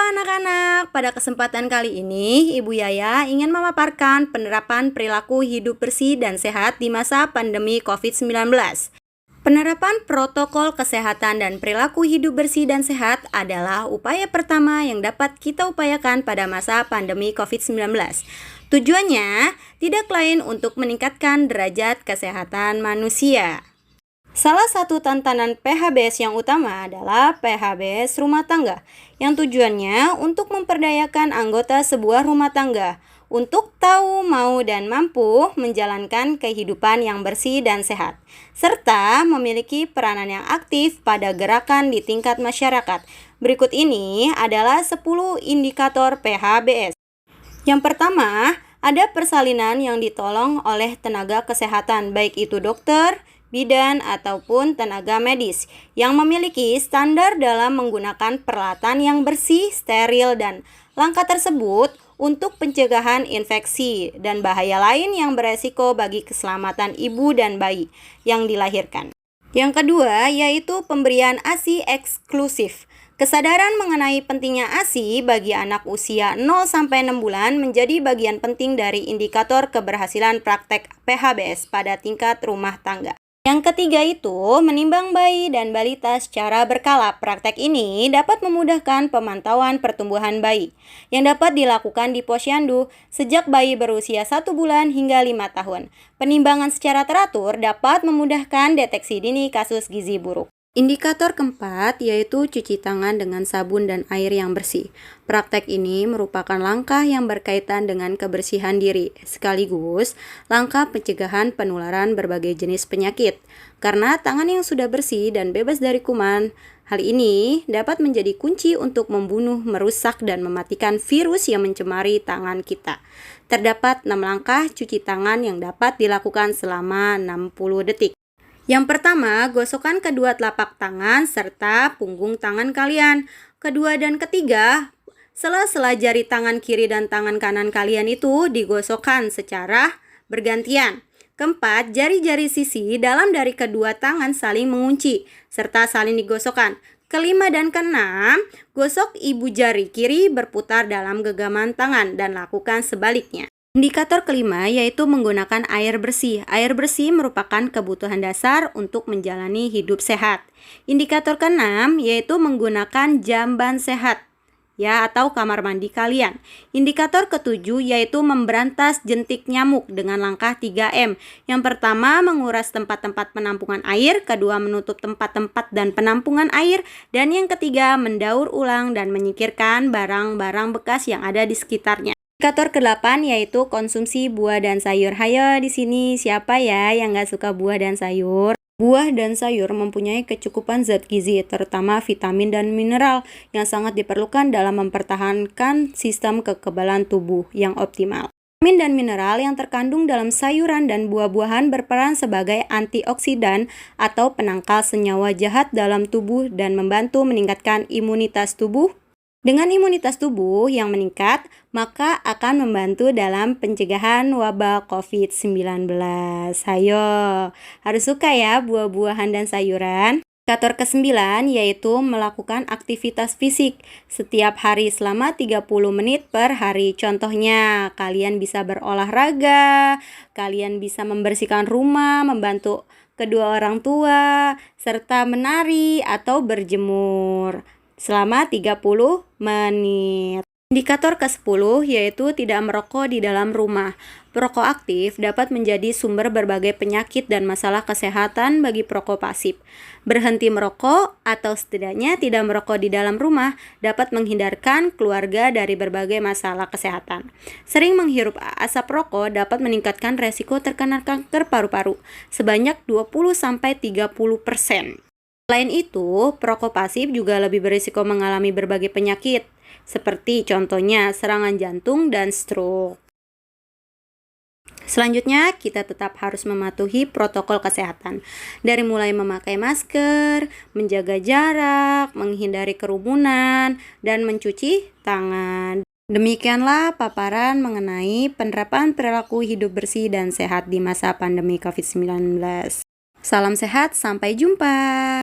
anak-anak, pada kesempatan kali ini Ibu Yaya ingin memaparkan penerapan perilaku hidup bersih dan sehat di masa pandemi COVID-19. Penerapan protokol kesehatan dan perilaku hidup bersih dan sehat adalah upaya pertama yang dapat kita upayakan pada masa pandemi COVID-19. Tujuannya tidak lain untuk meningkatkan derajat kesehatan manusia. Salah satu tantangan PHBS yang utama adalah PHBS rumah tangga, yang tujuannya untuk memperdayakan anggota sebuah rumah tangga untuk tahu, mau, dan mampu menjalankan kehidupan yang bersih dan sehat, serta memiliki peranan yang aktif pada gerakan di tingkat masyarakat. Berikut ini adalah 10 indikator PHBS. Yang pertama, ada persalinan yang ditolong oleh tenaga kesehatan, baik itu dokter, bidan, ataupun tenaga medis yang memiliki standar dalam menggunakan peralatan yang bersih, steril, dan langkah tersebut untuk pencegahan infeksi dan bahaya lain yang beresiko bagi keselamatan ibu dan bayi yang dilahirkan. Yang kedua yaitu pemberian ASI eksklusif. Kesadaran mengenai pentingnya ASI bagi anak usia 0-6 bulan menjadi bagian penting dari indikator keberhasilan praktek PHBS pada tingkat rumah tangga. Yang ketiga itu menimbang bayi dan balita secara berkala. Praktek ini dapat memudahkan pemantauan pertumbuhan bayi yang dapat dilakukan di posyandu sejak bayi berusia 1 bulan hingga 5 tahun. Penimbangan secara teratur dapat memudahkan deteksi dini kasus gizi buruk. Indikator keempat yaitu cuci tangan dengan sabun dan air yang bersih. Praktek ini merupakan langkah yang berkaitan dengan kebersihan diri, sekaligus langkah pencegahan penularan berbagai jenis penyakit. Karena tangan yang sudah bersih dan bebas dari kuman, hal ini dapat menjadi kunci untuk membunuh, merusak, dan mematikan virus yang mencemari tangan kita. Terdapat 6 langkah cuci tangan yang dapat dilakukan selama 60 detik. Yang pertama, gosokkan kedua telapak tangan serta punggung tangan kalian. Kedua dan ketiga, sela-sela jari tangan kiri dan tangan kanan kalian itu digosokkan secara bergantian. Keempat, jari-jari sisi dalam dari kedua tangan saling mengunci serta saling digosokkan. Kelima dan keenam, gosok ibu jari kiri berputar dalam genggaman tangan dan lakukan sebaliknya. Indikator kelima yaitu menggunakan air bersih. Air bersih merupakan kebutuhan dasar untuk menjalani hidup sehat. Indikator keenam yaitu menggunakan jamban sehat atau kamar mandi kalian. Indikator ketujuh yaitu memberantas jentik nyamuk dengan langkah 3M. Yang pertama, menguras tempat-tempat penampungan air, kedua menutup tempat-tempat dan penampungan air, dan yang ketiga mendaur ulang dan menyingkirkan barang-barang bekas yang ada di sekitarnya. Indikator ke-8 yaitu konsumsi buah dan sayur. Hayo di sini siapa ya yang gak suka buah dan sayur? Buah dan sayur mempunyai kecukupan zat gizi, terutama vitamin dan mineral yang sangat diperlukan dalam mempertahankan sistem kekebalan tubuh yang optimal. Vitamin dan mineral yang terkandung dalam sayuran dan buah-buahan berperan sebagai antioksidan atau penangkal senyawa jahat dalam tubuh dan membantu meningkatkan imunitas tubuh. Dengan imunitas tubuh yang meningkat, maka akan membantu dalam pencegahan wabah COVID-19. Hayo, harus suka ya buah-buahan dan sayuran. Indikator ke-9 yaitu melakukan aktivitas fisik setiap hari selama 30 menit per hari. Contohnya, kalian bisa berolahraga, kalian bisa membersihkan rumah, membantu kedua orang tua, serta menari atau berjemur selama 30 menit. Indikator ke-10 yaitu tidak merokok di dalam rumah. Perokok aktif dapat menjadi sumber berbagai penyakit dan masalah kesehatan bagi perokok pasif. Berhenti merokok atau setidaknya tidak merokok di dalam rumah dapat menghindarkan keluarga dari berbagai masalah kesehatan. Sering menghirup asap rokok dapat meningkatkan resiko terkena kanker paru-paru sebanyak 20-30%. Selain itu, perokok pasif juga lebih berisiko mengalami berbagai penyakit, seperti contohnya serangan jantung dan stroke. Selanjutnya, kita tetap harus mematuhi protokol kesehatan, dari mulai memakai masker, menjaga jarak, menghindari kerumunan, dan mencuci tangan. Demikianlah paparan mengenai penerapan perilaku hidup bersih dan sehat di masa pandemi COVID-19. Salam sehat, sampai jumpa.